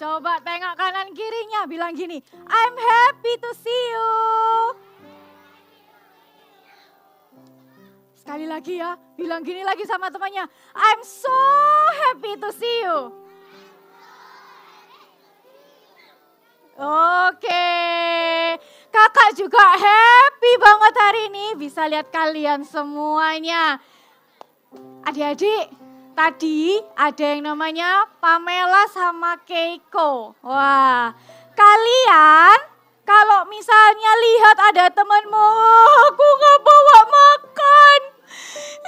Coba tengok kanan kirinya, bilang gini, I'm happy to see you. Sekali lagi ya, bilang gini lagi sama temannya, I'm so happy to see you. Oke, kakak juga happy banget hari ini bisa lihat kalian semuanya. Adik-adik, tadi ada yang namanya Pamela sama Keiko. Wah, kalian kalau misalnya lihat ada temanmu, aku gak bawa makan,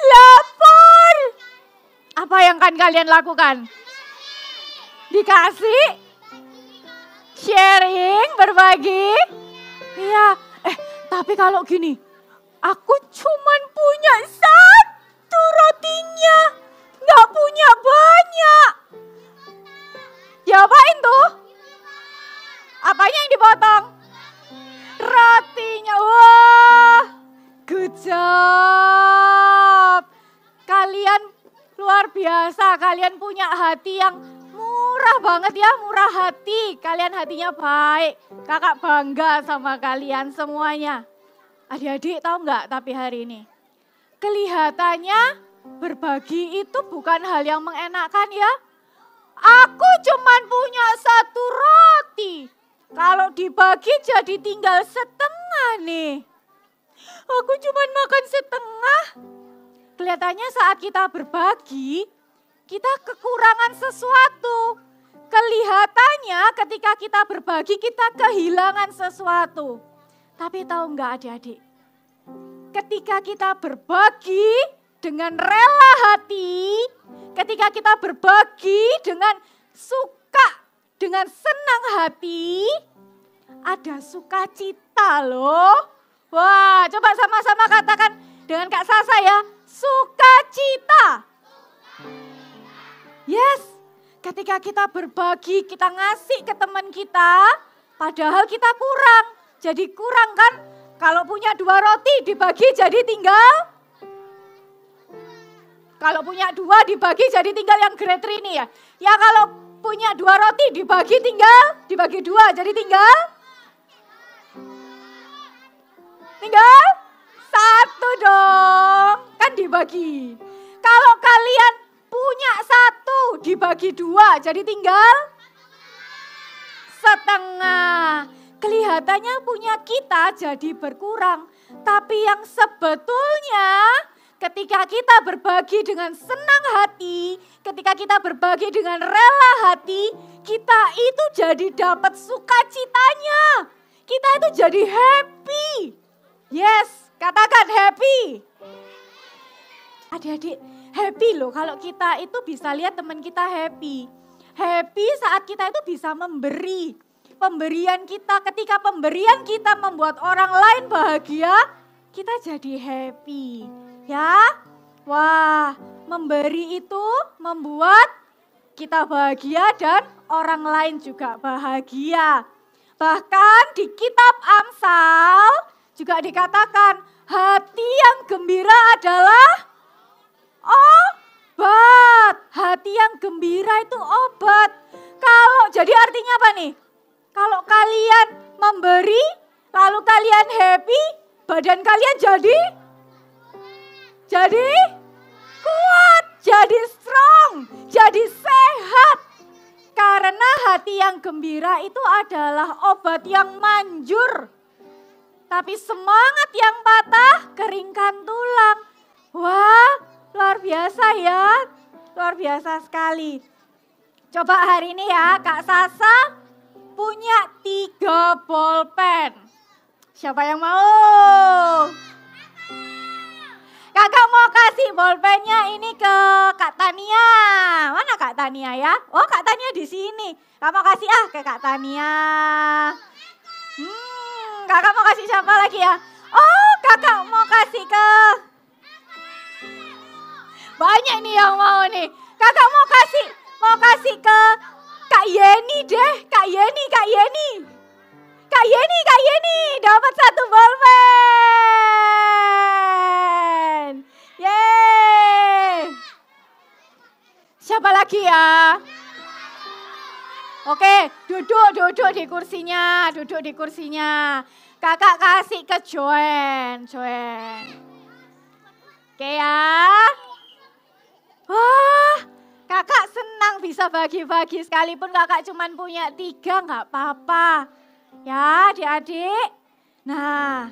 lapar. Apa yang akan kalian lakukan? Dikasih? Sharing, berbagi? Iya, tapi kalau gini, aku cuman punya satu rotinya, gak punya banyak. Diapain tuh? Apanya yang dipotong? Rotinya, wah, good job. Kalian luar biasa, kalian punya hati yang murah banget ya, murah hati. Kalian hatinya baik, kakak bangga sama kalian semuanya. Adik-adik tahu nggak tapi hari ini? Kelihatannya berbagi itu bukan hal yang mengenakan ya. Aku cuman punya satu roti. Kalau dibagi jadi tinggal setengah nih. Aku cuman makan setengah. Kelihatannya saat kita berbagi, kita kekurangan sesuatu. Kelihatannya ketika kita berbagi, kita kehilangan sesuatu. Tapi tahu nggak adik-adik? Ketika kita berbagi dengan rela hati, ketika kita berbagi dengan suka, dengan senang hati, ada sukacita loh. Wah, coba sama-sama katakan dengan Kak Sasa ya, sukacita. Yes, ketika kita berbagi, kita ngasih ke teman kita, padahal kita kurang. Jadi kurang kan, kalau punya 2 roti dibagi jadi tinggal. Kalau punya 2 dibagi jadi tinggal yang grade 3 ini ya. Ya kalau punya 2 roti dibagi 2 jadi tinggal. Tinggal 1 dong, kan dibagi. Kalau kalian punya 1 dibagi 2 jadi tinggal setengah. Kelihatannya punya kita jadi berkurang. Tapi yang sebetulnya ketika kita berbagi dengan senang hati, ketika kita berbagi dengan rela hati, kita itu jadi dapat sukacitanya. Kita itu jadi happy. Yes, katakan happy. Adik-adik, happy loh kalau kita itu bisa lihat teman kita happy. Happy saat kita itu bisa memberi. Pemberian kita, ketika pemberian kita membuat orang lain bahagia, kita jadi happy. Ya, wah, memberi itu membuat kita bahagia dan orang lain juga bahagia. Bahkan di kitab Amsal juga dikatakan hati yang gembira adalah obat. Hati yang gembira itu obat. Kalau jadi artinya apa nih? Kalau kalian memberi, lalu kalian happy, badan kalian jadi kuat, jadi strong, jadi sehat. Karena hati yang gembira itu adalah obat yang manjur. Tapi semangat yang patah keringkan tulang. Wah, luar biasa ya, luar biasa sekali. Coba hari ini ya Kak Sasa punya 3 bolpen. Siapa yang mau? Kakak mau kasih bolpennya ini ke Kak Tania. Mana Kak Tania ya? Oh, Kak Tania di sini. Kakak mau kasih ke Kak Tania. Kakak mau kasih siapa lagi ya? Oh, kakak mau kasih ke... Banyak nih yang mau nih. Kakak mau kasih ke Kak Yeni deh. Kak Yeni. Kak Yeni dapat 1 bolpen. Yeay. Siapa lagi ya? Oke, duduk di kursinya, Kakak kasih ke Joen. Oke ya. Wah, kakak senang bisa bagi-bagi sekalipun kakak cuma punya 3 nggak apa-apa. Ya adik-adik. Nah,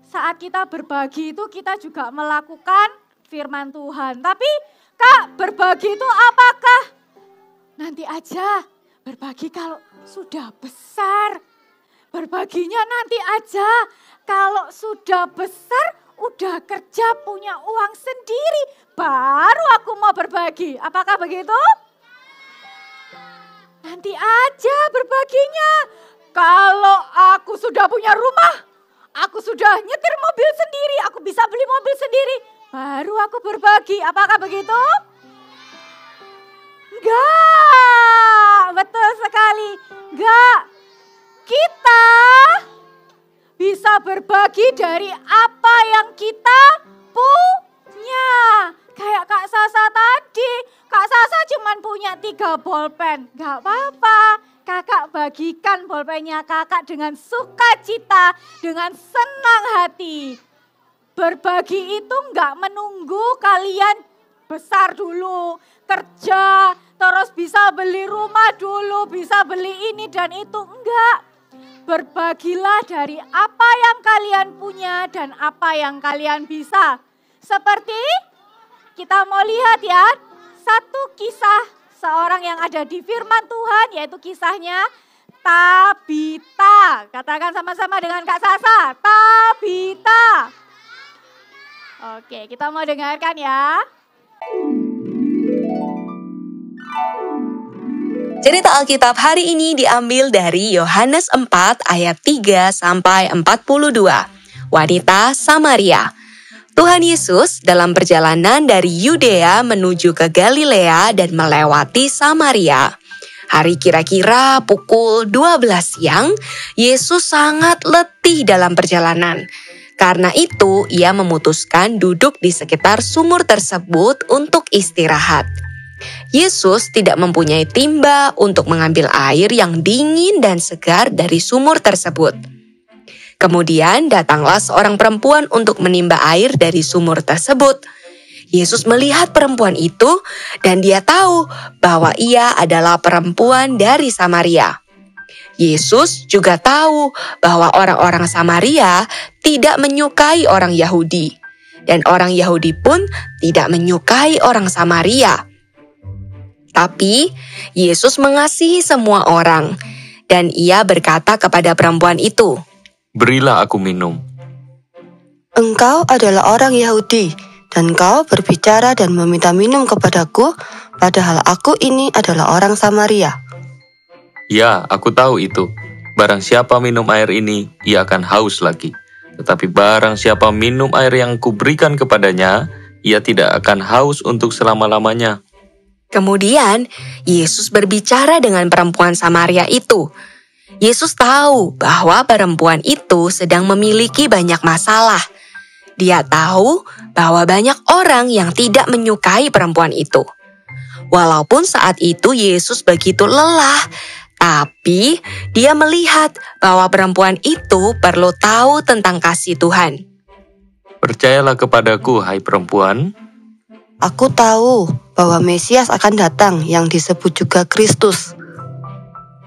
saat kita berbagi itu kita juga melakukan firman Tuhan. Tapi Kak, berbagi itu apakah? Nanti aja. Berbagi kalau sudah besar. Berbaginya nanti aja. Kalau sudah besar, udah kerja punya uang sendiri. Baru aku mau berbagi. Apakah begitu? Nanti aja berbaginya. Kalau aku sudah punya rumah, aku sudah nyetir mobil sendiri, aku bisa beli mobil sendiri. Baru aku berbagi. Apakah begitu? Enggak, betul sekali. Enggak, kita bisa berbagi dari apa yang kita punya. Kayak Kak Sasa tadi, Kak Sasa cuma punya 3 bolpen. Enggak apa-apa, kakak bagikan bolpennya kakak dengan sukacita, dengan senang hati. Berbagi itu enggak menunggu kalian besar dulu, kerja, terus bisa beli rumah dulu, bisa beli ini dan itu. Enggak. Berbagilah dari apa yang kalian punya dan apa yang kalian bisa. Seperti kita mau lihat ya, satu kisah seorang yang ada di firman Tuhan, yaitu kisahnya Tabita. Katakan sama-sama dengan Kak Sasa, Tabita. Oke, kita mau dengarkan ya. Cerita Alkitab hari ini diambil dari Yohanes 4 ayat 3 sampai 42. Wanita Samaria. Tuhan Yesus dalam perjalanan dari Yudea menuju ke Galilea dan melewati Samaria. Hari kira-kira pukul 12 siang, Yesus sangat letih dalam perjalanan. Karena itu, ia memutuskan duduk di sekitar sumur tersebut untuk istirahat. Yesus tidak mempunyai timba untuk mengambil air yang dingin dan segar dari sumur tersebut. Kemudian datanglah seorang perempuan untuk menimba air dari sumur tersebut. Yesus melihat perempuan itu dan dia tahu bahwa ia adalah perempuan dari Samaria. Yesus juga tahu bahwa orang-orang Samaria tidak menyukai orang Yahudi. Dan orang Yahudi pun tidak menyukai orang Samaria. Tapi Yesus mengasihi semua orang, dan ia berkata kepada perempuan itu, "Berilah aku minum." Engkau adalah orang Yahudi, dan kau berbicara dan meminta minum kepadaku, padahal aku ini adalah orang Samaria. Ya, aku tahu itu. Barang siapa minum air ini, ia akan haus lagi. Tetapi barang siapa minum air yang kuberikan kepadanya, ia tidak akan haus untuk selama-lamanya. Kemudian, Yesus berbicara dengan perempuan Samaria itu. Yesus tahu bahwa perempuan itu sedang memiliki banyak masalah. Dia tahu bahwa banyak orang yang tidak menyukai perempuan itu. Walaupun saat itu Yesus begitu lelah, tapi dia melihat bahwa perempuan itu perlu tahu tentang kasih Tuhan. Percayalah kepadaku, hai perempuan. Aku tahu bahwa Mesias akan datang yang disebut juga Kristus.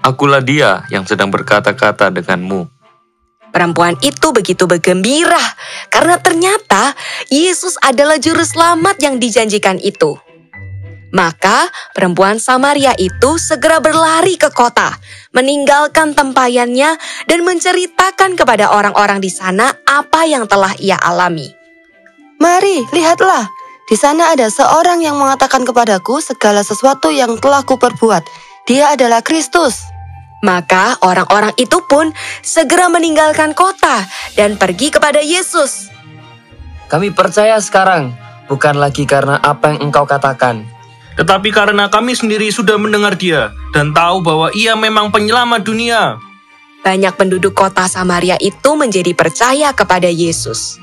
Akulah dia yang sedang berkata-kata denganmu. Perempuan itu begitu bergembira karena ternyata Yesus adalah juru selamat yang dijanjikan itu. Maka perempuan Samaria itu segera berlari ke kota, meninggalkan tempayannya dan menceritakan kepada orang-orang di sana apa yang telah ia alami. Mari, lihatlah. Di sana ada seorang yang mengatakan kepadaku segala sesuatu yang telah kuperbuat. Dia adalah Kristus. Maka orang-orang itu pun segera meninggalkan kota dan pergi kepada Yesus. Kami percaya sekarang, bukan lagi karena apa yang engkau katakan, tetapi karena kami sendiri sudah mendengar dia dan tahu bahwa ia memang penyelamat dunia. Banyak penduduk kota Samaria itu menjadi percaya kepada Yesus.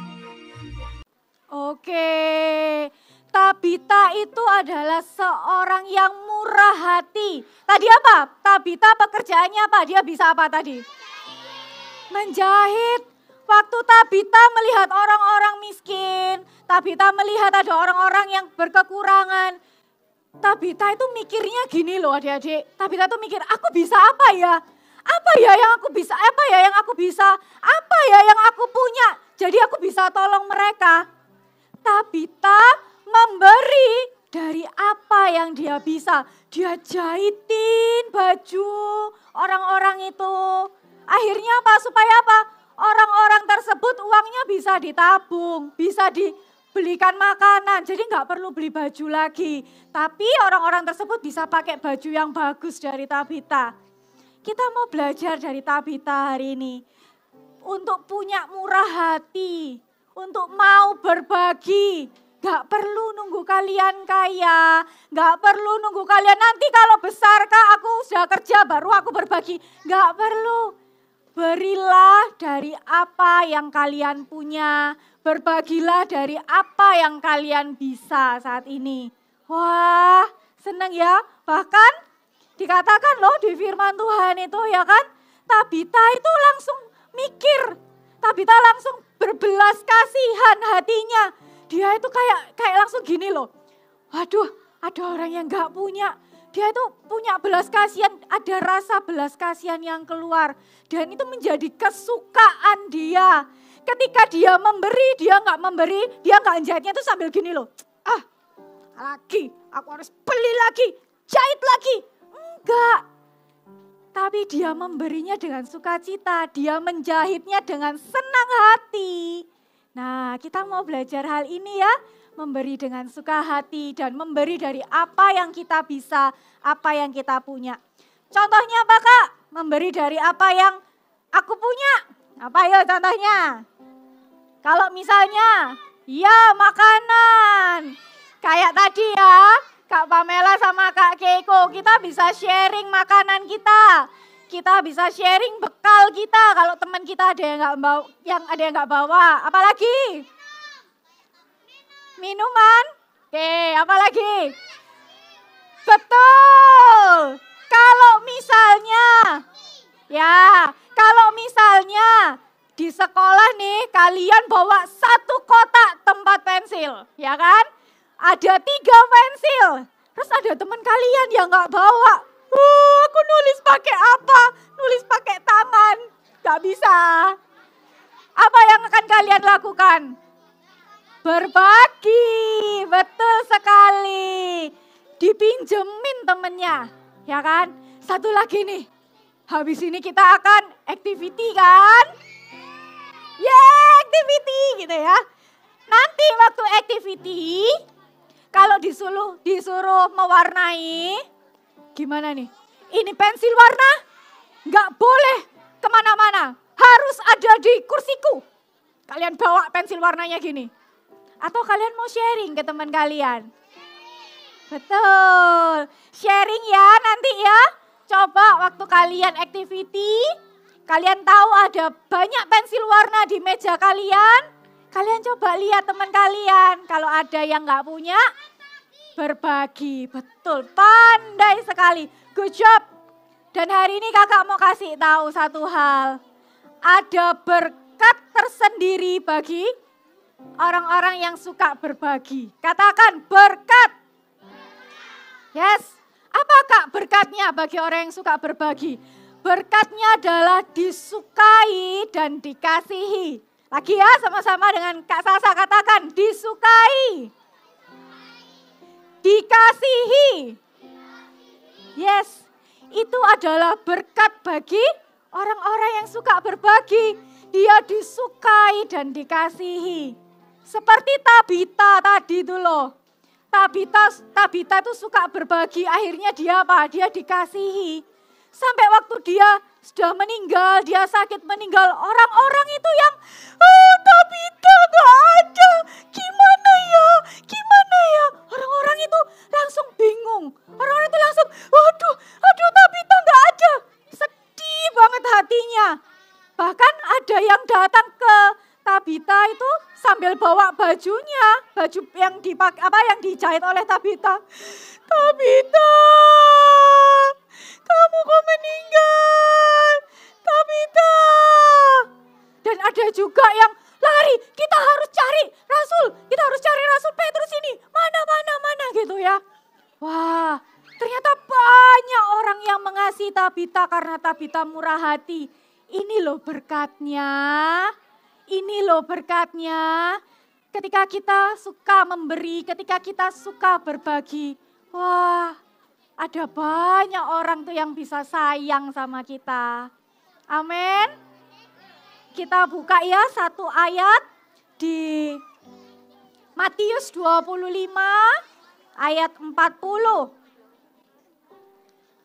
Oke, Tabita itu adalah seorang yang murah hati. Tadi apa? Tabita pekerjaannya apa? Dia bisa apa tadi? Menjahit. Waktu Tabita melihat orang-orang miskin, Tabita melihat ada orang-orang yang berkekurangan, Tabita itu mikirnya gini loh adik-adik. Tabita tuh mikir, aku bisa apa ya? Apa ya yang aku bisa? Apa ya yang aku bisa? Apa ya yang aku punya? Jadi aku bisa tolong mereka. Tabita memberi dari apa yang dia bisa. Dia jahitin baju orang-orang itu. Akhirnya apa? Supaya apa? Orang-orang tersebut uangnya bisa ditabung, bisa dibelikan makanan. Jadi nggak perlu beli baju lagi. Tapi orang-orang tersebut bisa pakai baju yang bagus dari Tabita. Kita mau belajar dari Tabita hari ini. Untuk punya murah hati, untuk mau berbagi. Gak perlu nunggu kalian kaya, gak perlu nunggu kalian nanti kalau besar kak aku sudah kerja baru aku berbagi. Gak perlu, berilah dari apa yang kalian punya, berbagilah dari apa yang kalian bisa saat ini. Wah seneng ya, bahkan dikatakan loh di firman Tuhan itu ya kan, Tabita itu langsung mikir, Tabita langsung berbelas kasihan hatinya. Dia itu kayak langsung gini loh, waduh ada orang yang gak punya. Dia itu punya belas kasihan, ada rasa belas kasihan yang keluar. Dan itu menjadi kesukaan dia. Ketika dia memberi, dia gak memberi, dia gak jahitnya itu sambil gini loh. Ah lagi, aku harus beli lagi, jahit lagi. Enggak. Tapi dia memberinya dengan sukacita, dia menjahitnya dengan senang hati. Nah, kita mau belajar hal ini ya, memberi dengan suka hati dan memberi dari apa yang kita bisa, apa yang kita punya. Contohnya apa kak? Memberi dari apa yang aku punya. Apa ya contohnya? Kalau misalnya, ya makanan. Kayak tadi ya, Kak Pamela sama Kak Keiko, kita bisa sharing makanan kita. Kita bisa sharing bekal kita kalau teman kita ada yang nggak bawa. Apalagi? Minuman? Oke, apalagi? Betul. Kalau misalnya di sekolah nih kalian bawa 1 kotak tempat pensil, ya kan? Ada 3 pensil. Terus ada teman kalian yang nggak bawa. Aku nulis pakai apa? Nulis pakai tangan. Gak bisa. Apa yang akan kalian lakukan? Berbagi. Betul sekali. Dipinjemin temennya. Ya kan? Satu lagi nih. Habis ini kita akan activity kan? Activity gitu ya. Nanti waktu activity, kalau disuruh mewarnai, gimana nih? Ini pensil warna nggak boleh kemana-mana. Harus ada di kursiku. Kalian bawa pensil warnanya gini. Atau kalian mau sharing ke teman kalian? Betul. Sharing ya nanti ya. Coba waktu kalian activity, kalian tahu ada banyak pensil warna di meja kalian. Kalian coba lihat teman kalian. Kalau ada yang nggak punya, berbagi. Betul, pandai sekali. Good job. Dan hari ini kakak mau kasih tahu satu hal. Ada berkat tersendiri bagi orang-orang yang suka berbagi. Katakan berkat. Yes. Apa kak berkatnya bagi orang yang suka berbagi? Berkatnya adalah disukai dan dikasihi. Lagi ya sama-sama dengan Kak Sasa katakan disukai. Dikasihi. Yes, itu adalah berkat bagi orang-orang yang suka berbagi. Dia disukai dan dikasihi. Seperti Tabita tadi itu loh. Tabita itu suka berbagi, akhirnya dia apa? Dia dikasihi. Sampai waktu dia sudah meninggal, dia sakit meninggal. Orang-orang itu yang, Tabita gak ada, gimana ya? Orang-orang itu langsung bingung. Orang-orang itu langsung, aduh Tabita gak ada. Sedih banget hatinya. Bahkan ada yang datang ke Tabita itu sambil bawa bajunya, baju yang yang dijahit oleh Tabita. Tabita, kamu kok meninggal? Tabita. Dan ada juga yang lari, kita harus cari Rasul Petrus ini, mana gitu ya. Wah, ternyata banyak orang yang mengasihi Tabita karena Tabita murah hati. Ini loh berkatnya. Ketika kita suka memberi, ketika kita suka berbagi. Wah, ada banyak orang tuh yang bisa sayang sama kita. Amin. Kita buka ya satu ayat di Matius 25 ayat 40.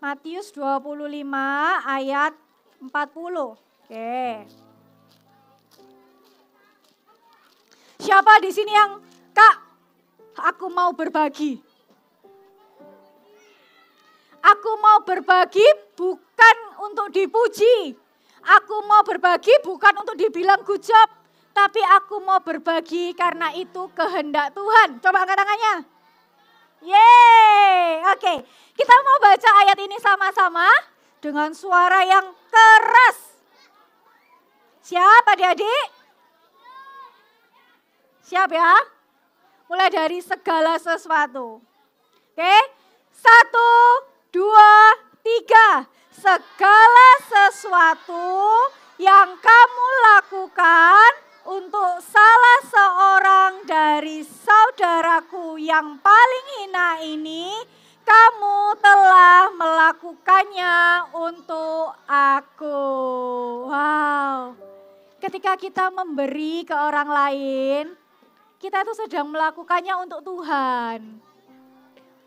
Matius 25 ayat 40. Oke. Siapa di sini yang, Kak, aku mau berbagi. Aku mau berbagi bukan untuk dipuji. Aku mau berbagi bukan untuk dibilang good job. Tapi aku mau berbagi karena itu kehendak Tuhan. Coba angkat tangannya. Yeay, oke. Kita mau baca ayat ini sama-sama dengan suara yang keras. Siap adik-adik? Siap ya? Mulai dari segala sesuatu. Oke, 1, 2, 3. Segala sesuatu yang kamu lakukan untuk salah seorang dari saudaraku yang paling hina ini, kamu telah melakukannya untuk aku. Wow. Ketika kita memberi ke orang lain, kita itu sedang melakukannya untuk Tuhan.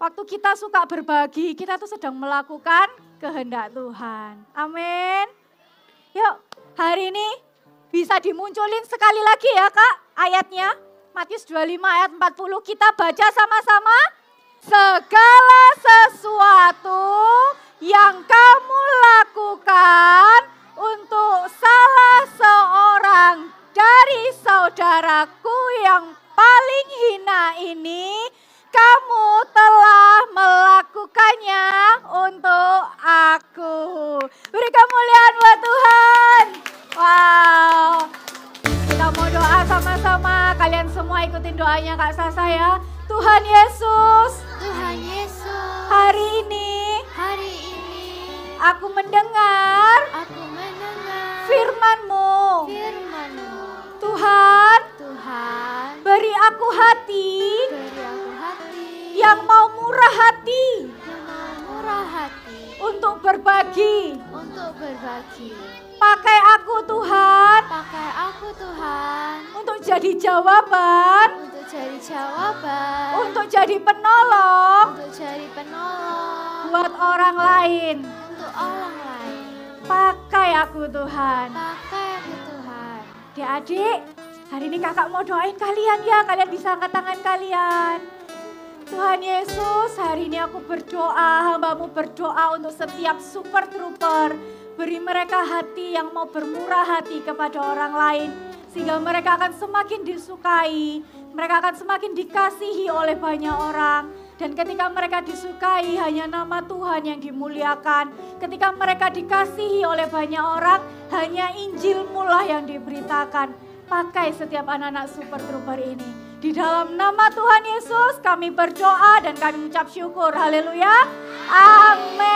Waktu kita suka berbagi, kita tuh sedang melakukan kehendak Tuhan. Amin. Yuk, hari ini bisa dimunculin sekali lagi ya Kak ayatnya. Matius 25 ayat 40 kita baca sama-sama. Segala sesuatu yang kamu lakukan untuk salah seorang dari saudaraku yang paling hina ini, kamu telah melakukannya untuk aku. Beri kemuliaan buat Tuhan. Wow. Kita mau doa sama-sama. Kalian semua ikutin doanya Kak Sasa ya. Tuhan Yesus. Hari ini. Aku mendengar. Firman-Mu. Tuhan. Beri aku hati. Yang mau murah hati. Untuk berbagi. Pakai aku Tuhan. Untuk jadi jawaban. Untuk jadi penolong. Buat orang lain. Pakai aku Tuhan. Adik-adik, hari ini kakak mau doain kalian ya. Kalian bisa angkat tangan kalian. Tuhan Yesus, hari ini aku berdoa, hamba-Mu berdoa untuk setiap super trooper. Beri mereka hati yang mau bermurah hati kepada orang lain. Sehingga mereka akan semakin disukai, mereka akan semakin dikasihi oleh banyak orang. Dan ketika mereka disukai, hanya nama Tuhan yang dimuliakan. Ketika mereka dikasihi oleh banyak orang, hanya Injil-Mu lah yang diberitakan. Pakai setiap anak-anak super trooper ini. Di dalam nama Tuhan Yesus kami berdoa dan kami ucap syukur. Haleluya. Amin.